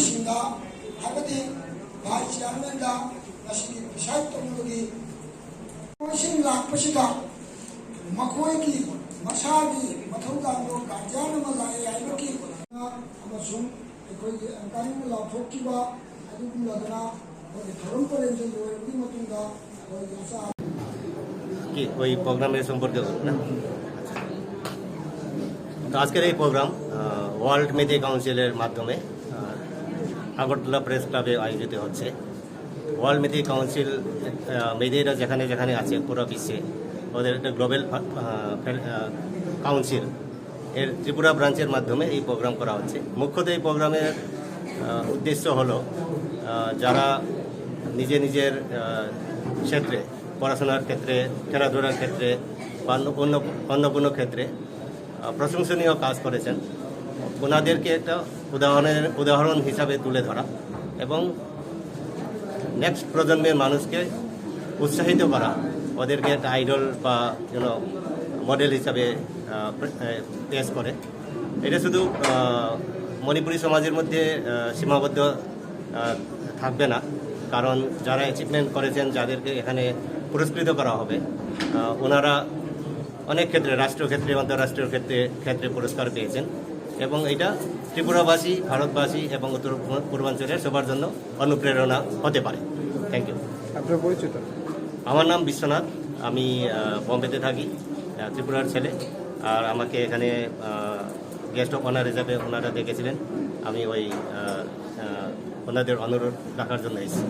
ꯃꯔꯨꯞꯁꯤꯡꯗ ꯍꯥꯏꯕꯗꯤ ꯚꯥꯏ ꯆꯤꯌꯥꯔꯃꯦꯟꯗ ꯉꯁꯤꯒꯤ ꯄ꯭ꯔꯤꯁꯥꯏꯗ ꯇꯧꯅꯕꯒꯤ ꯃꯣꯏꯁꯤꯡ ꯂꯥꯛꯄꯁꯤꯗ ꯃꯈꯣꯏꯒꯤ ꯃꯁꯥꯒꯤ ꯃꯊꯧ ꯇꯥꯕ ꯒꯥꯔꯖꯤꯌꯥꯟ ꯑꯃ ꯂꯥꯛꯑꯦ ꯍꯥꯏꯕꯒꯤ ꯑꯃꯁꯨꯡ ꯑꯩꯈꯣꯏꯒꯤ ꯑꯦꯡꯀꯔꯤꯡ ꯂꯥꯎꯊꯣꯛꯈꯤꯕ ꯑꯗꯨꯒꯨꯝꯂꯗꯨꯅ ꯑꯩꯈꯣꯏꯒꯤ ꯊꯧꯔꯝ ꯄꯔꯦꯡꯁꯤ ꯂꯣꯏꯔꯕꯒꯤ ꯃꯇꯨꯡꯗ ꯑꯩꯈꯣꯏꯒꯤ মচা কি ওই প্রোগ্রামের সম্পর্কে না তো আজকের এই প্রোগ্রাম ওয়ার্ল্ড মেধি কাউন্সিলের মাধ্যমে আগরতলা প্রেস ক্লাবে আয়োজিত হচ্ছে। ওয়ার্ল্ড মেধি কাউন্সিল মেধিরা যেখানে যেখানে আছে পুরো বিশ্বে ওদের একটা গ্লোবাল কাউন্সিল এর ত্রিপুরা ব্রাঞ্চের মাধ্যমে এই প্রোগ্রাম করা হচ্ছে। মুখ্যত এই প্রোগ্রামের উদ্দেশ্য হলো যারা নিজের ক্ষেত্রে পড়াশোনার ক্ষেত্রে খেলাধুলার ক্ষেত্রে বা অন্য কোনো ক্ষেত্রে প্রশংসনীয় কাজ করেছেন ওনাদেরকে একটা উদাহরণ হিসাবে তুলে ধরা এবং নেক্সট প্রজন্মের মানুষকে উৎসাহিত করা, ওদেরকে একটা আইডল বা মডেল হিসাবে পেশ করে। এটা শুধু মণিপুরী সমাজের মধ্যে সীমাবদ্ধ থাকবে না, কারণ যারা অ্যাচিভমেন্ট করেছেন যাদেরকে এখানে পুরস্কৃত করা হবে ওনারা অনেক ক্ষেত্রে রাষ্ট্রক্ষেত্রে আন্তর্রাষ্ট্রীয় ক্ষেত্রে পুরস্কার পেয়েছেন এবং এটা ত্রিপুরাবাসী, ভারতবাসী এবং উত্তর পূর্বাঞ্চলের সবার জন্য অনুপ্রেরণা হতে পারে। Thank you. আপনার পরিচিত? আমার নাম বিশ্বনাথ, আমি বম্বেতে থাকি, ত্রিপুরার ছেলে। আর আমাকে এখানে গেস্ট অফ অনার হিসাবে ওনারা ডেকেছিলেন, আমি ওই ওনাদের অনুরোধ রাখার জন্য এসেছি।